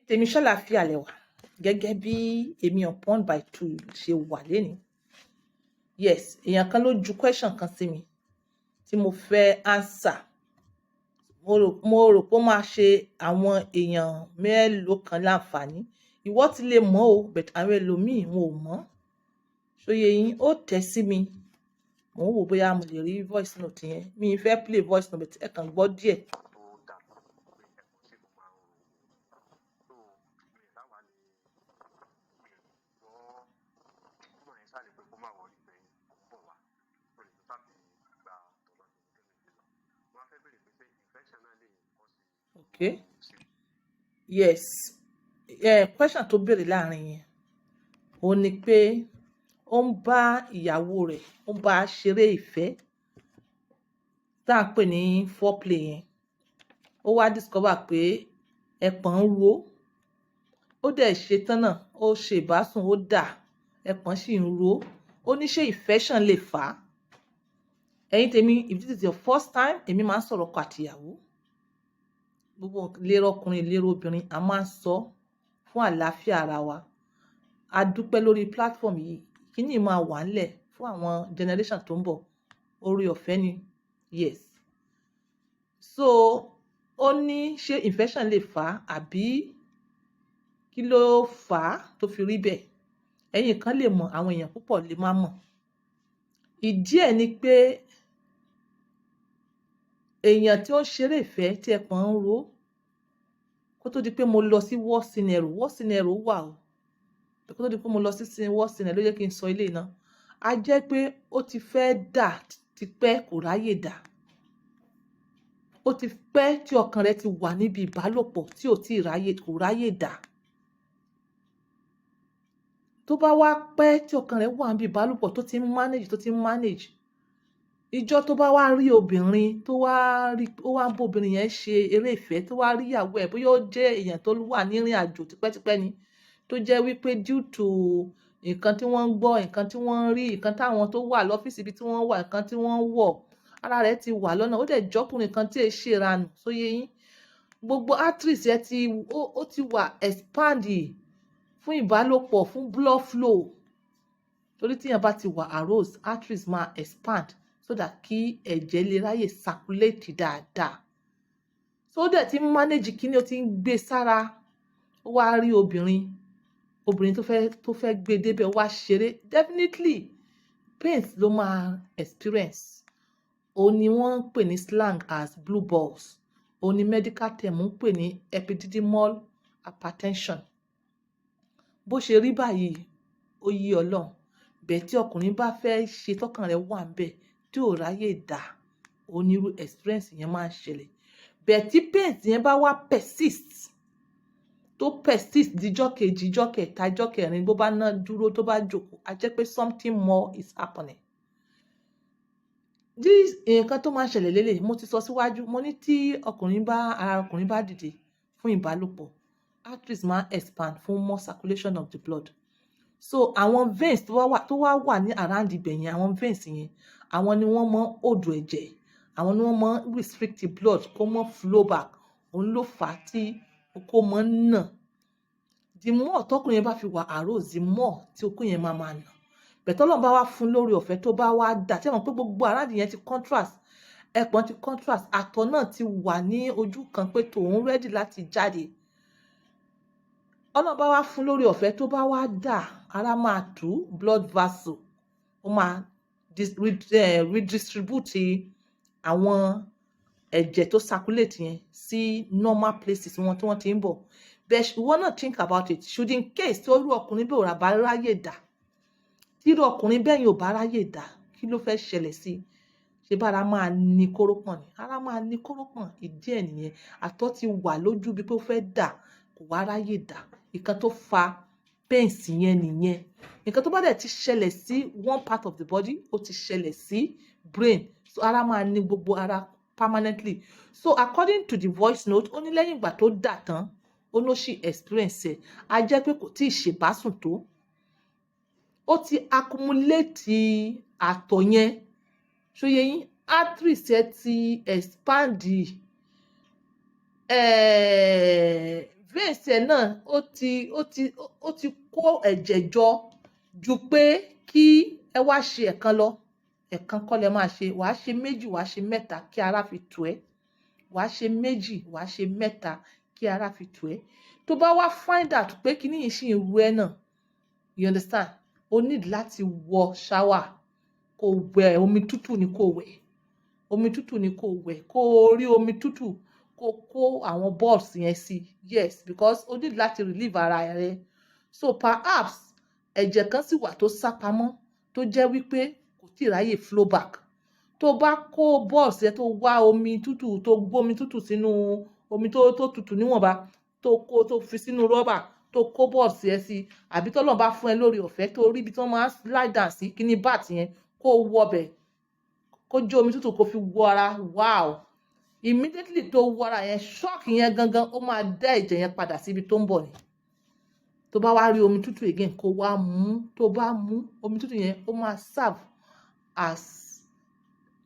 tèmi ṣàlàáfíà lẹ́wà gẹ́gẹ́ bí èmi upon by two ṣe wà lénìí. Yes, èèyàn kan ló ju question kan sí mi tí mo fẹ́ answer. Mo rò pé ó máa ṣe àwọn èèyàn mélòó kan láǹfààní. Ìwọ ti lè mọ̀ o, but àwọn ẹlòmíì wọn ò mọ̀. Ṣóyè yín ó tẹ̀ sí mi. Mo ń wò bóyá mo lè rí voice note yẹn. Mi ì fẹ́ play voice note, but ẹ kàn gbọ́ díẹ̀. Okay. Yes. Question tó béèrè láàrin yẹn. Ó ní pé ó ń bá ìyàwó rẹ̀, ó ń bá ṣeré ìfẹ́ tá à ń pè ní foreplay yẹn. Ó wá discover pé ẹpọ̀n ń ro. Ó dẹ̀ ṣe tán náà, ó ṣe ìbásùn, ó dà, ẹpọ̀n sì ń ro. Ó ní ṣé infection lè fà á? Ẹ̀yin tèmi, if this is your first time, èmi máa ń sọ̀rọ̀ ọkọ àtìyàwó. Gbogbo ìlera ọkùnrin, ìlera obìnrin, a máa ń sọ fún àlàáfíà ara wa. A dúpẹ́ lórí platform yìí. Kíní máa wà ńlẹ̀ fún àwọn generation tó ń bọ̀. Oore ọ̀fẹ́ ni. Yes. So, ó ní ṣé infection lè fà á àbí kí ló fà á tó fi rí bẹ́ẹ̀? Ẹ̀yin kan lè mọ̀, àwọn èèyàn púpọ̀ lè má mọ̀. Ìdí ẹ̀ ni pé èèyàn tí ó ń ṣeré ìfẹ́ tí ẹpọ̀n ń ro, kó tó di pé mo lọ sí war scenario wà o. Kó tó di pé mo lọ sí war scenario ló jẹ́ kí n sọ ilé náà. A jẹ́ pé ó ti fẹ́ dà tipẹ́ kò ráyè dà. Ó ti pẹ́ tí ọkàn rẹ̀ ti wà níbi ìbálòpọ̀ tí ò tí kò ráyè dà. Tó bá wá pẹ́ tí ọkàn rẹ̀ wà níbi ìbálòpọ̀ tó ti ń manage. Ìjọ́ tó bá wá rí obìnrin tó wá ń bó obìnrin yẹn ṣe eré ìfẹ́ tó wá rí ìyàwó ẹ̀, bóyá ó jẹ́ èèyàn tó wà ní ìrìn àjò tipẹ́tipẹ́ ni, tó jẹ́ wípé due to nǹkan tí wọ́n ń gbọ́, nǹkan tí wọ́n ń rí, nǹkan táwọn tó wà lọ́fíìsì ibi tí wọ́n wà, nǹkan tí wọ́n wọ̀, ara rẹ̀ ti wà lọ́nà. Ó dẹ̀ jọ́kùnrin kan tí è ṣe ìranù. Ṣóyè yín. Gbogbo arteries yẹn ó ti wà expand fún ìbálòpọ̀, fún blood flow. Torí tí èèyàn bá ti wà aroused, arteries máa expand so that kí ẹ̀jẹ̀ lè ráyè circulate dáadáa. So ó dẹ̀ ti ń manage kíní, ó ti ń gbé sára. Ó wá rí obìnrin tó fẹ́ gbé débẹ̀, ó wá ṣeré. Definitely pains ló máa experience. Ó ní wọ́n ń pè ní slang as blue balls. Ó ní medical term ń pè ní epididymal hypertension. Bó ṣe rí báyìí, ó yí Ọlọ́run. Bẹ́ẹ̀ tí ọkùnrin bá fẹ́ ṣe tọ́kàn rẹ̀ wà ńbẹ̀ tí ò ráyè dà, onírú experience yẹn máa ń ṣẹlẹ̀. Bẹ́ẹ̀ tí pains yẹn bá wá persist díjọ́ kejì, ìjọ́ kẹta, ìjọ́ kẹrin, bó bá ná dúró, tó bá jókòó, a jẹ́ pé something more is happening. Nǹkan tó máa ń ṣẹlẹ̀ lélẹ̀, mo ti sọ síwájú, mo ní tí ara ọkùnrin bá dìde fún ìbálòpọ̀, arteries máa expand fún more circulation of the blood. So àwọn veins tó wá wà ní around ibẹ̀ yẹn, àwọn veins yẹn, àwọn ni wọ́n máa ń hold ẹ̀jẹ̀, àwọn ni wọ́n máa ń restrict the blood kó máa flow back. Òun ló fà á tí okó máa ń nà. The more tọkùnrin yẹn bá fi wà aroused, the more tí okó yẹn máa nà. Bẹ́ẹ̀ tọ́lọ́run bá wá fún lórí ọ̀fẹ́ tó bá wá dà, tí wọ́n pé gbogbo around yẹn ti contrast, ẹpọ̀n ti contrast, àtọ̀ náà ti wà ní ojú kan pé tòun ready láti jáde. Ọlọ́run bá wá fún lórí ọ̀fẹ́ tó bá wá dà, ara máa tú blood vessel. Ó máa redistribute àwọn ẹ̀jẹ̀ tó circulate yẹn sí normal places wọn tí wọ́n ti ń bọ̀. But ìwọ náà think about it. Should in case tí irú ọkùnrin bẹ́ẹ̀ ò bá ráyè dà, tí irú ọkùnrin bẹ́ẹ̀ yẹn ò bá ráyè dà, kí ló fẹ́ ṣẹlẹ̀ sí i? Ṣé bá ara máa ní kórópọ̀n ni? Ara máa ní kórópọ̀n. Ìdí ẹ̀ nìyẹn. Àtọ̀ ti wà lójú bí pé ó fẹ́ dà, kò wá ráyè dà. Nǹkan tó fa pains yẹn nìyẹn. Nǹkan tó bá dẹ̀ ti ṣẹlẹ̀ sí one part of the body, ó ti ṣẹlẹ̀ sí brain. So ara máa ní gbogbo ara permanently. So according to the voice note, ó ní lẹ́yìn ìgbà tó dà tán, ó ní ó ṣì experience ẹ̀. A jẹ́ pé kò tí ì ṣe ìbásùn tó. Ó ti accumulate àtọ̀ yẹn. Ṣóyè yín, arteries ẹ ti expand, veins ẹ̀ náà ó ti kó ẹ̀jẹ̀ jọ ju pé kí ẹ wá ṣe ẹ̀kan lọ. Ẹ̀kan kọ́ lẹ máa ṣe, wàá ṣe méjì, wàá ṣe mẹ́ta kí ara fi tù ẹ́. Wàá ṣe méjì, wàá ṣe mẹ́ta kí ara fi tù ẹ́. Tó bá wá find out pé kíní yìí ṣì ń ru ẹ́ náà, you understand? O need láti wọ shower, kó wẹ̀, omi tútù ni kó wẹ̀. Omi tútù ni kó wẹ̀, kó rí omi tútù, kó kó àwọn balls yẹn sí. Yes, because o need láti relieve ara rẹ. So perhaps ẹ̀jẹ̀ kan sì wà tó sá pamọ́ tó jẹ́ wípé kò tíì ráyè flow back. Tó bá kó balls yẹn tó wá omi tútù, tó gbó omi tútù sínú omi tó tútù níwọ̀nba, tó fi sínú rọ́bà, tó kó balls yẹn sí, àbí t'Ọlọ́run bá fún ẹ lórí ọ̀fẹ́ tó rí ibi tí wọ́n máa lie down sí kíní bath yẹn, kó wọbẹ̀, kó jó omi tútù kó fi wọ ara. Wow! Immediately tó wọ ara yẹn, shock yẹn gangan ó máa dá ẹ̀jẹ̀ yẹn padà síbi tó ń bọ̀ ni. Tó bá wá rí omi tútù again, kó wá mú. Tó bá mú omi tútù yẹn, ó máa serve as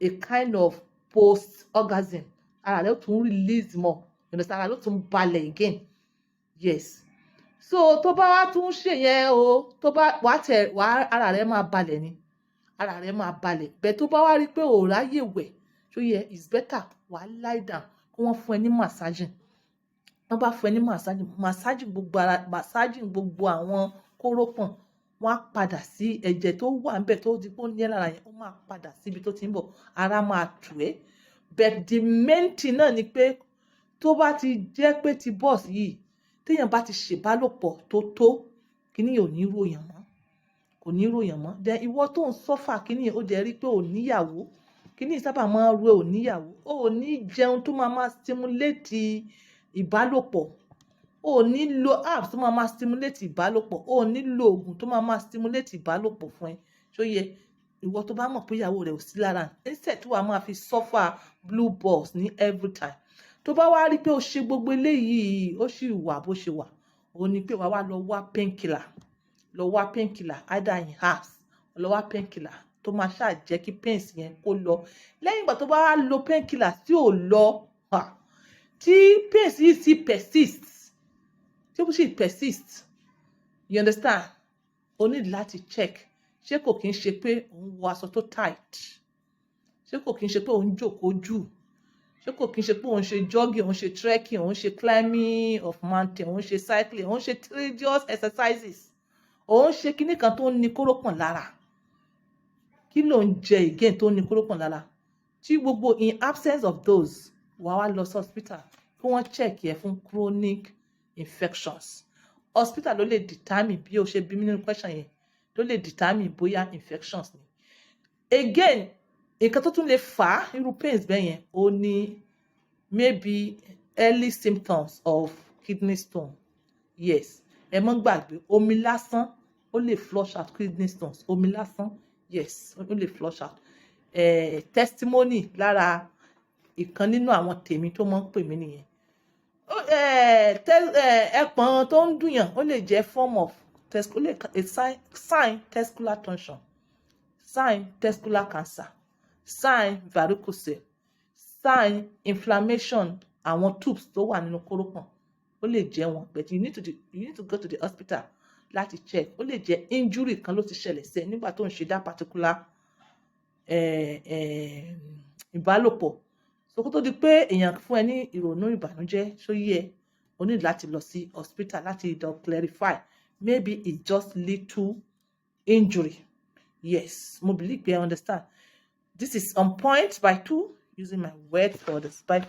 a kind of post-orgasm. Ara rẹ̀ ó tún release more. You understand? Ara rẹ̀ ó tún balẹ̀ again. Yes. So tó bá wá tún ṣe yẹn o, tó bá ara rẹ̀ máa balẹ̀ ni. Ara rẹ̀ máa balẹ̀. Bẹ́ẹ̀ tó bá wá rí pé ò ráyè wẹ̀, so yeah, it's better wàá lie down kí wọ́n fún ẹ ní massaging. Wọ́n bá fún ẹ ní massaging gbogbo ara, massaging gbogbo àwọn kórópọ̀n, wọ́n á padà sí ẹ̀jẹ̀ tó wà níbẹ̀ tó di pé ó ní ẹ́ lára yẹn, ó máa padà síbi tó ti ń bọ̀. Ara máa tù ẹ́. But the main thing náà ni pé tó bá ti jẹ́ pé ti boss yìí, téèyàn bá ti ṣèbálòpọ̀ tó, kíní yìí ò ní ròyàn mọ́. Kò ní ròyàn mọ́. Then ìwọ tó ń suffer kíní yìí, ó dẹ̀ rí pé ò níyàwó. Kíní yìí sábà máa ń ro ẹ́, ò níyàwó. Ó ní jẹun tó máa stimulate ìbálòpọ̀. Ó ní lo herbs tó máa stimulate ìbálòpọ̀. Ó ní lo oògùn tó máa stimulate ìbálòpọ̀ fún ẹ. So yẹ ìwọ tó bá mọ̀ pé ìyàwó rẹ̀ ò sí lára, instead tí wàá máa fi suffer blue balls ní every time. Tó bá wá rí pé ó ṣe gbogbo eléyìí, ó sì wà bó ṣe wà, ó ní pé wàá wá lọ wá painkiller. Lọ wá painkiller either in herbs, lọ wá painkiller tó máa ṣáà jẹ́ kí pains yẹn kó lọ. Lẹ́yìn ìgbà tó bá wá lo painkiller tí ò lọ, tí pains yìí sì persist, tí ó sì persist, you understand? O need láti check. Ṣé kò kí ń ṣe pé òun wọ aṣọ tó tight? Ṣé kò kí ń ṣe pé òun jókòó jù? Ṣé kò kí ń ṣe pé òun ṣe jogging, òun ṣe trekking, òun ṣe climbing of mountain, òun ṣe cycling, òun ṣe strenuous exercises, òun ṣe kíní kan tó ní kórópọ̀n lára? Kí ló ń jẹ again tó ní kórópọ̀n lára? Tí gbogbo in absence of those, wàá wá lọ sí hospital kí wọ́n check ẹ fún chronic infections. Hospital ló lè determine bí o ṣe bí mi nínú question yẹn, ló lè determine bóyá infections ni. Again, nǹkan tó tún lè fà á irú pains bẹ́ẹ̀ yẹn, ó ní maybe early symptoms of kidney stone. Yes, ẹ mọ́ gbàgbé, omi lásán ó lè flush out kidney stones. Omi lásán, yes, ó lè flush out. Testimony lára ìkan nínú àwọn tèmi tó mọ́ ń pè mí nìyẹn. Ẹpọ̀n tó ń dùnyàn ó lè jẹ́ form of sign testicular torsion, sign testicular cancer, sign varicocele, sign inflammation àwọn tubes tó wà nínú kórópọ̀n. Ó lè jẹ́ wọn, but you need to go to the hospital láti check. Ó lè jẹ́ injury kan ló ti ṣẹlẹ̀ sí ẹ nígbà tó ń ṣe that particular ìbálòpọ̀. So kó tó di pé èèyàn fún ẹ ní ìrònú ìbànújẹ́, ṣó yẹ, o need láti lọ sí hospital láti clarify. Maybe it's just little injury. Yes, mo believe you understand. This is on point by 2 using my word for this. Bye.